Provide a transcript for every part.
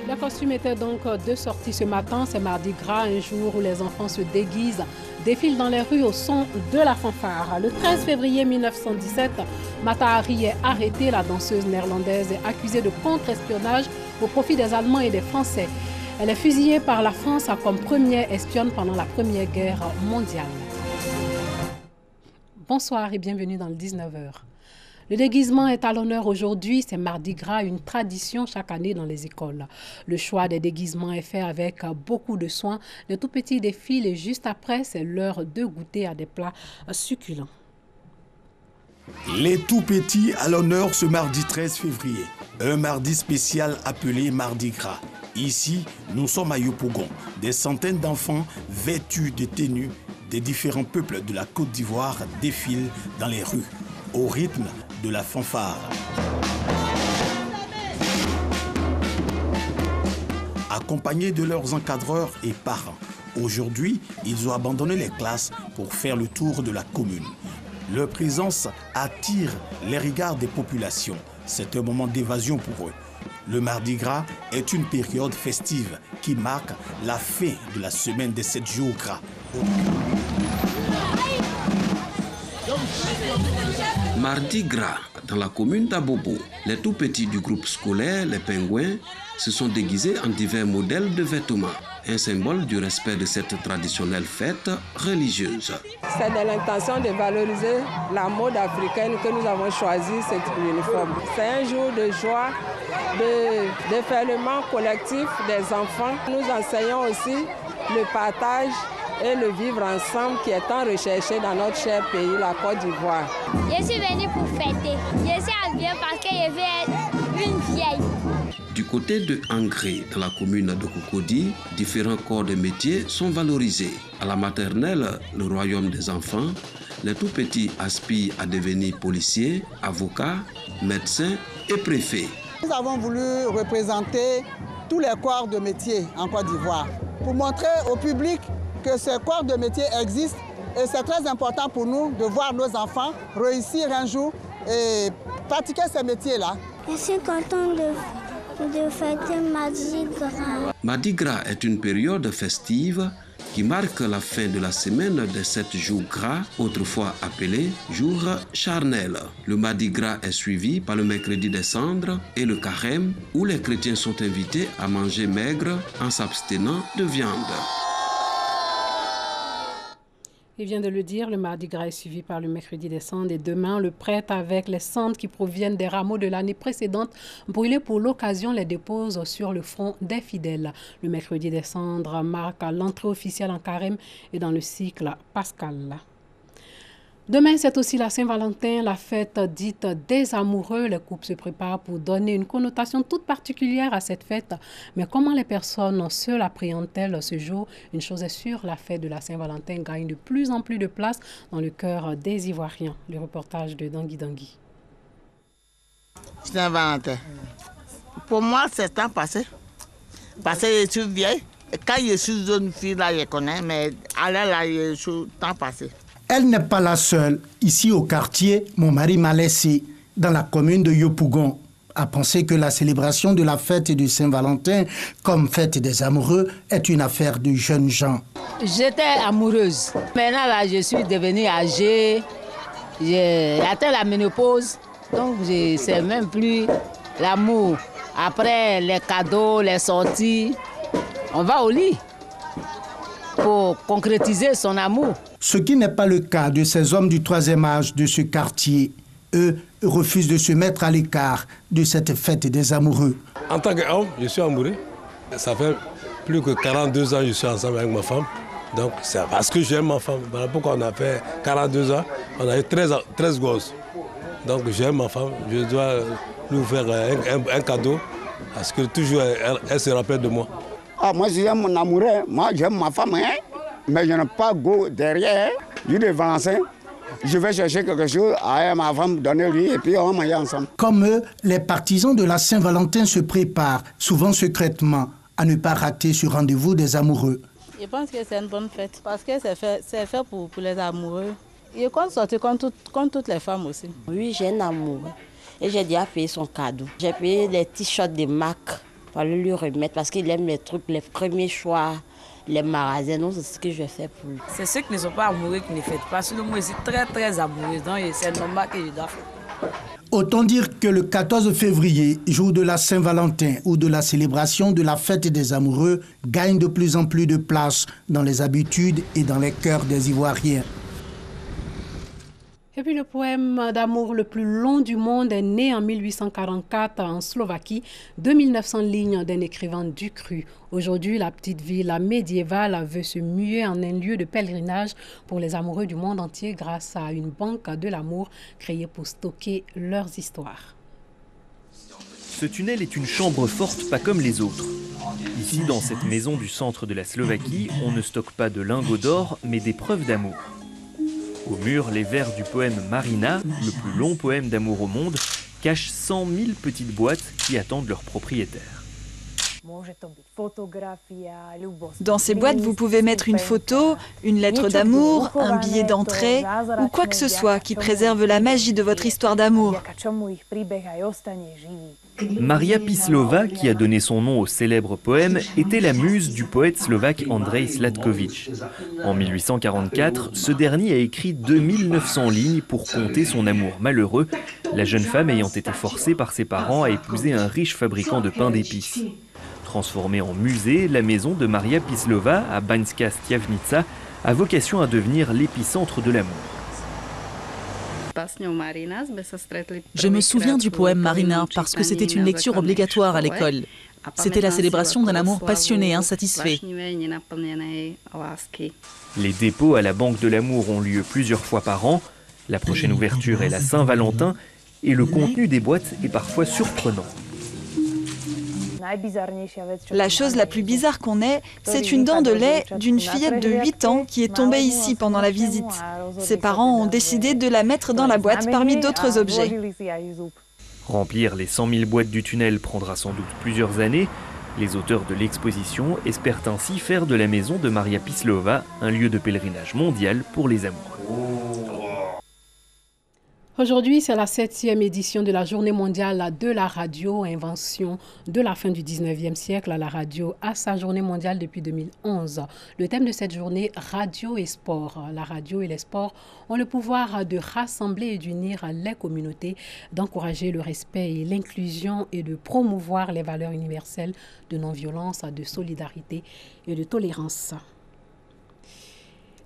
Le costume était donc de sortie ce matin. C'est mardi gras, un jour où les enfants se déguisent, défilent dans les rues au son de la fanfare. Le 13 février 1917, Mata Hari est arrêtée. La danseuse néerlandaise est accusée de contre-espionnage au profit des Allemands et des Français. Elle est fusillée par la France comme première espionne pendant la Première Guerre mondiale. Bonsoir et bienvenue dans le 19h. Le déguisement est à l'honneur aujourd'hui, c'est mardi gras, une tradition chaque année dans les écoles. Le choix des déguisements est fait avec beaucoup de soin. Les tout petits défilent et juste après, c'est l'heure de goûter à des plats succulents. Les tout petits à l'honneur ce mardi 13 février, un mardi spécial appelé Mardi Gras. Ici, nous sommes à Yopougon. Des centaines d'enfants vêtus de tenues des différents peuples de la Côte d'Ivoire défilent dans les rues, au rythme de la fanfare. Accompagnés de leurs encadreurs et parents, aujourd'hui, ils ont abandonné les classes pour faire le tour de la commune. Leur présence attire les regards des populations. C'est un moment d'évasion pour eux. Le Mardi Gras est une période festive qui marque la fin de la semaine des 7 jours gras. Mardi Gras, dans la commune d'Abobo, les tout petits du groupe scolaire, les pingouins, se sont déguisés en divers modèles de vêtements, un symbole du respect de cette traditionnelle fête religieuse. C'est dans l'intention de valoriser la mode africaine que nous avons choisi cet uniforme. C'est un jour de joie, de déferlement collectif des enfants. Nous enseignons aussi le partage et le vivre ensemble qui est tant recherché dans notre cher pays, la Côte d'Ivoire. Je suis venue pour fêter. Je suis habillée parce que je veux être une vieille. Du côté de Angré, dans la commune de Cocody, différents corps de métiers sont valorisés. À la maternelle, le royaume des enfants, les tout petits aspirent à devenir policiers, avocats, médecins et préfets. Nous avons voulu représenter tous les corps de métiers en Côte d'Ivoire pour montrer au public que ces corps de métier existent et c'est très important pour nous de voir nos enfants réussir un jour et pratiquer ces métiers-là. Je suis contente de fêter Mardi Gras. Mardi Gras est une période festive qui marque la fin de la semaine des 7 jours gras, autrefois appelés jours charnels. Le Mardi Gras est suivi par le mercredi des cendres et le carême où les chrétiens sont invités à manger maigre en s'abstenant de viande. Il vient de le dire, le Mardi Gras est suivi par le mercredi des cendres et demain, le prêtre avec les cendres qui proviennent des rameaux de l'année précédente brûlés pour l'occasion les dépose sur le front des fidèles. Le mercredi des cendres marque l'entrée officielle en carême et dans le cycle pascal. Demain, c'est aussi la Saint-Valentin, la fête dite des amoureux. Les couples se préparent pour donner une connotation toute particulière à cette fête. Mais comment les personnes seules appréhendent-elles ce jour? Une chose est sûre, la fête de la Saint-Valentin gagne de plus en plus de place dans le cœur des Ivoiriens. Le reportage de Dangui Dangui. Saint-Valentin. Pour moi, c'est temps passé. Parce que je suis vieille. Quand je suis jeune fille, là, je connais, mais alors là, je suis temps passé. Elle n'est pas la seule. Ici au quartier, mon mari m'a laissé, dans la commune de Yopougon, à penser que la célébration de la fête de Saint-Valentin comme fête des amoureux est une affaire de jeunes gens. J'étais amoureuse. Maintenant, là, je suis devenue âgée. J'ai atteint la ménopause. Donc, je ne sais même plus l'amour. Après les cadeaux, les sorties, on va au lit pour concrétiser son amour. Ce qui n'est pas le cas de ces hommes du troisième âge de ce quartier. Eux refusent de se mettre à l'écart de cette fête des amoureux. En tant qu'homme, je suis amoureux. Ça fait plus que 42 ans que je suis ensemble avec ma femme. Donc c'est parce que j'aime ma femme. Voilà pourquoi on a fait 42 ans, on a eu 13 gosses. Donc j'aime ma femme, je dois lui faire un cadeau parce que toujours elle se rappelle de moi. Ah, moi j'aime mon amoureux, moi j'aime ma femme, hein? Mais je n'ai pas go derrière, lui de Valentin. Je vais chercher quelque chose à ma femme, donner lui et puis on va manger ensemble. Comme eux, les partisans de la Saint-Valentin se préparent, souvent secrètement, à ne pas rater ce rendez-vous des amoureux. Je pense que c'est une bonne fête parce que c'est fait pour les amoureux. Je compte sortir comme toutes les femmes aussi. Oui, j'ai un amoureux et j'ai déjà payé son cadeau. J'ai payé des t-shirts de marque fallait lui remettre parce qu'il aime les trucs, les premiers choix, les magasins. Donc c'est ce que je vais faire pour lui. C'est ceux qui ne sont pas amoureux qui ne fêtent pas. Sinon moi je suis très amoureuse, donc c'est normal que je dois faire. Autant dire que le 14 février, jour de la Saint-Valentin ou de la célébration de la fête des amoureux, gagne de plus en plus de place dans les habitudes et dans les cœurs des Ivoiriens. Et puis le poème d'amour le plus long du monde est né en 1844 en Slovaquie, 2900 lignes d'un écrivain Ducru. Aujourd'hui, la petite ville médiévale veut se muer en un lieu de pèlerinage pour les amoureux du monde entier grâce à une banque de l'amour créée pour stocker leurs histoires. Ce tunnel est une chambre forte pas comme les autres. Ici, dans cette maison du centre de la Slovaquie, on ne stocke pas de lingots d'or, mais des preuves d'amour. Au mur, les vers du poème Marina, le plus long poème d'amour au monde, cachent 100 000 petites boîtes qui attendent leur propriétaire. Dans ces boîtes, vous pouvez mettre une photo, une lettre d'amour, un billet d'entrée ou quoi que ce soit qui préserve la magie de votre histoire d'amour. Maria Pislova, qui a donné son nom au célèbre poème, était la muse du poète slovaque Andrej Sladkovič. En 1844, ce dernier a écrit 2900 lignes pour conter son amour malheureux, la jeune femme ayant été forcée par ses parents à épouser un riche fabricant de pain d'épices. Transformée en musée, la maison de Maria Pislova à Bańska Štiavnica a vocation à devenir l'épicentre de l'amour. Je me souviens du poème Marina parce que c'était une lecture obligatoire à l'école. C'était la célébration d'un amour passionné, insatisfait. Les dépôts à la Banque de l'amour ont lieu plusieurs fois par an. La prochaine ouverture est la Saint-Valentin et le contenu des boîtes est parfois surprenant. La chose la plus bizarre qu'on ait, c'est une dent de lait d'une fillette de 8 ans qui est tombée ici pendant la visite. Ses parents ont décidé de la mettre dans la boîte parmi d'autres objets. Remplir les 100 000 boîtes du tunnel prendra sans doute plusieurs années. Les auteurs de l'exposition espèrent ainsi faire de la maison de Maria Pislova un lieu de pèlerinage mondial pour les amoureux. Aujourd'hui, c'est la 7e édition de la Journée mondiale de la radio, invention de la fin du 19e siècle. La radio a sa journée mondiale depuis 2011. Le thème de cette journée, radio et sport. La radio et les sports ont le pouvoir de rassembler et d'unir les communautés, d'encourager le respect et l'inclusion et de promouvoir les valeurs universelles de non-violence, de solidarité et de tolérance.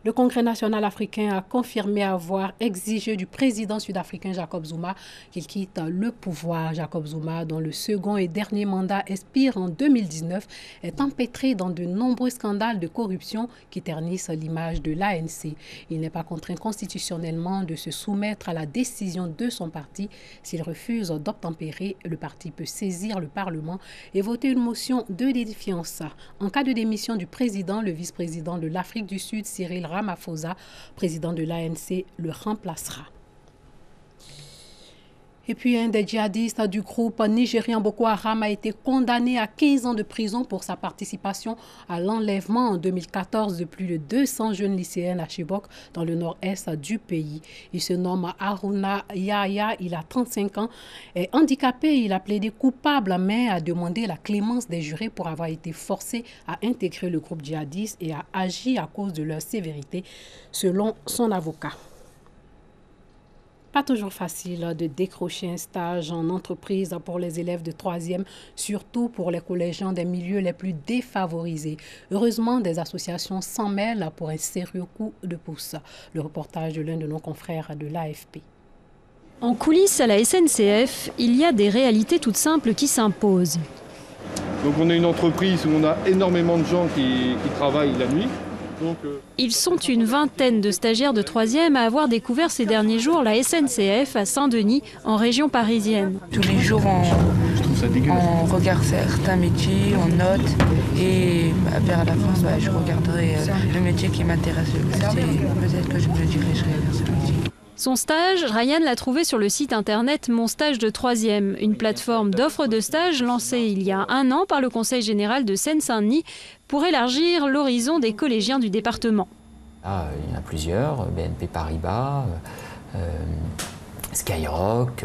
Le Congrès national africain a confirmé avoir exigé du président sud-africain Jacob Zuma qu'il quitte le pouvoir. Jacob Zuma, dont le second et dernier mandat expire en 2019, est empêtré dans de nombreux scandales de corruption qui ternissent l'image de l'ANC. Il n'est pas contraint constitutionnellement de se soumettre à la décision de son parti. S'il refuse d'obtempérer, le parti peut saisir le Parlement et voter une motion de défiance. En cas de démission du président, le vice-président de l'Afrique du Sud, Cyril Ramaphosa, président de l'ANC, le remplacera. Et puis un des djihadistes du groupe nigérien Boko Haram a été condamné à 15 ans de prison pour sa participation à l'enlèvement en 2014 de plus de 200 jeunes lycéennes à Chibok, dans le nord-est du pays. Il se nomme Haruna Yahya, il a 35 ans, est handicapé, il a plaidé coupable mais a demandé la clémence des jurés pour avoir été forcé à intégrer le groupe djihadiste et a agi à cause de leur sévérité, selon son avocat. Pas toujours facile de décrocher un stage en entreprise pour les élèves de 3e, surtout pour les collégiens des milieux les plus défavorisés. Heureusement, des associations s'en mêlent pour un sérieux coup de pouce. Le reportage de l'un de nos confrères de l'AFP. En coulisses à la SNCF, il y a des réalités toutes simples qui s'imposent. Donc on est une entreprise où on a énormément de gens qui travaillent la nuit. Ils sont une vingtaine de stagiaires de 3e à avoir découvert ces derniers jours la SNCF à Saint-Denis, en région parisienne. Tous les jours, on regarde certains métiers, on note et vers la fin, je regarderai le métier qui m'intéresse le plus et peut-être que je me dirigerai vers ce métier. Son stage, Ryan l'a trouvé sur le site internet Mon Stage de 3e, une plateforme d'offres de stage lancée il y a 1 an par le Conseil général de Seine-Saint-Denis pour élargir l'horizon des collégiens du département. Ah, il y en a plusieurs, BNP Paribas, Skyrock,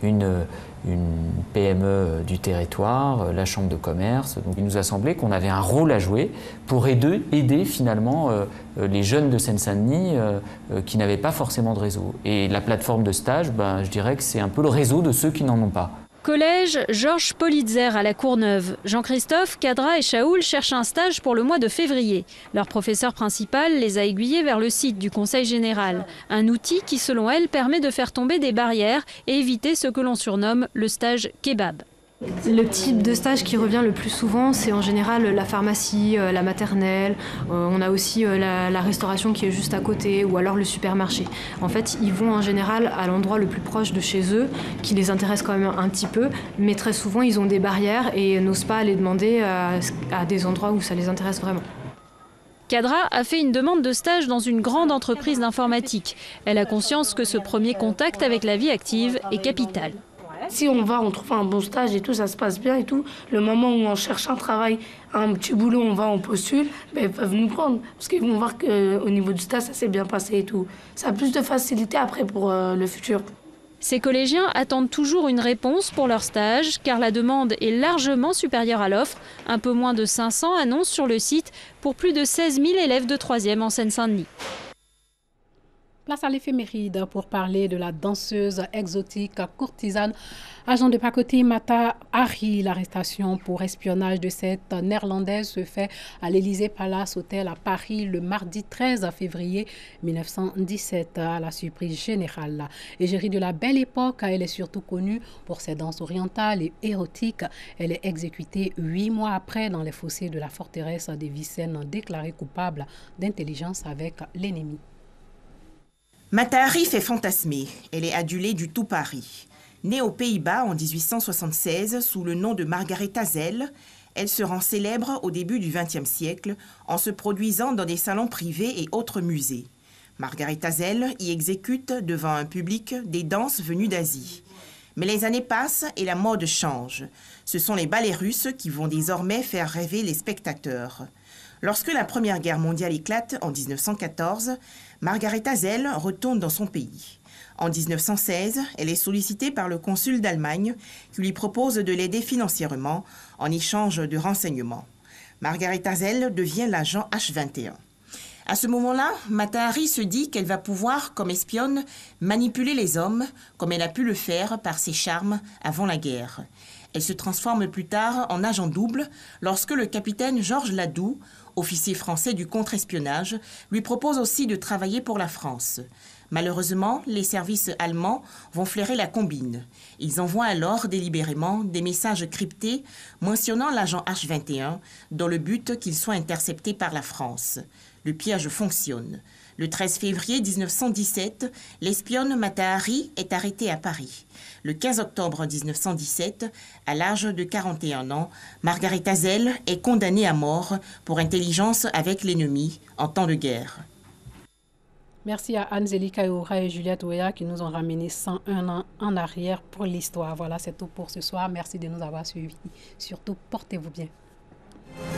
une une PME du territoire, la chambre de commerce. Donc il nous a semblé qu'on avait un rôle à jouer pour aider finalement les jeunes de Seine-Saint-Denis qui n'avaient pas forcément de réseau. Et la plateforme de stage, je dirais que c'est un peu le réseau de ceux qui n'en ont pas. Collège Georges Politzer à la Courneuve. Jean-Christophe, Kadra et Shaoul cherchent un stage pour le mois de février. Leur professeur principal les a aiguillés vers le site du Conseil général. Un outil qui, selon elle, permet de faire tomber des barrières et éviter ce que l'on surnomme le stage kebab. Le type de stage qui revient le plus souvent, c'est en général la pharmacie, la maternelle, on a aussi la restauration qui est juste à côté ou alors le supermarché. En fait, ils vont en général à l'endroit le plus proche de chez eux, qui les intéresse quand même un petit peu, mais très souvent ils ont des barrières et n'osent pas aller demander à des endroits où ça les intéresse vraiment. Kadra a fait une demande de stage dans une grande entreprise d'informatique. Elle a conscience que ce premier contact avec la vie active est capital. Si on va, on trouve un bon stage et tout, ça se passe bien et tout. Le moment où on cherche un travail, un petit boulot, on va, on postule, ils peuvent nous prendre. Parce qu'ils vont voir qu'au niveau du stage, ça s'est bien passé et tout. Ça a plus de facilité après pour le futur. Ces collégiens attendent toujours une réponse pour leur stage, car la demande est largement supérieure à l'offre. Un peu moins de 500 annonces sur le site pour plus de 16 000 élèves de 3e en Seine-Saint-Denis. Place à l'éphéméride pour parler de la danseuse exotique courtisane agent de pacotille Mata Hari. L'arrestation pour espionnage de cette néerlandaise se fait à l'Élysée Palace Hotel à Paris le mardi 13 février 1917 à la surprise générale. Égérie de la Belle Époque, elle est surtout connue pour ses danses orientales et érotiques. Elle est exécutée 8 mois après dans les fossés de la forteresse des Vicennes, déclarée coupable d'intelligence avec l'ennemi. Mata Hari fait fantasmer. Elle est adulée du tout Paris. Née aux Pays-Bas en 1876 sous le nom de Margaretha Zell, elle se rend célèbre au début du XXe siècle en se produisant dans des salons privés et autres musées. Margaretha Zell y exécute devant un public des danses venues d'Asie. Mais les années passent et la mode change. Ce sont les ballets russes qui vont désormais faire rêver les spectateurs. Lorsque la Première Guerre mondiale éclate en 1914, Margaretha Zell retourne dans son pays. En 1916, elle est sollicitée par le consul d'Allemagne qui lui propose de l'aider financièrement en échange de renseignements. Margaretha Zell devient l'agent H21. À ce moment-là, Mata Hari se dit qu'elle va pouvoir, comme espionne, manipuler les hommes comme elle a pu le faire par ses charmes avant la guerre. Elle se transforme plus tard en agent double lorsque le capitaine Georges Ladoux, officier français du contre-espionnage, lui propose aussi de travailler pour la France. Malheureusement, les services allemands vont flairer la combine. Ils envoient alors délibérément des messages cryptés mentionnant l'agent H21 dans le but qu'il soit intercepté par la France. Le piège fonctionne. Le 13 février 1917, l'espionne Mata Hari est arrêtée à Paris. Le 15 octobre 1917, à l'âge de 41 ans, Margaretha Zell est condamnée à mort pour intelligence avec l'ennemi en temps de guerre. Merci à Anne-Zélie Kayoura et Juliette Ouéa qui nous ont ramené 101 ans en arrière pour l'histoire. Voilà, c'est tout pour ce soir. Merci de nous avoir suivis. Surtout, portez-vous bien.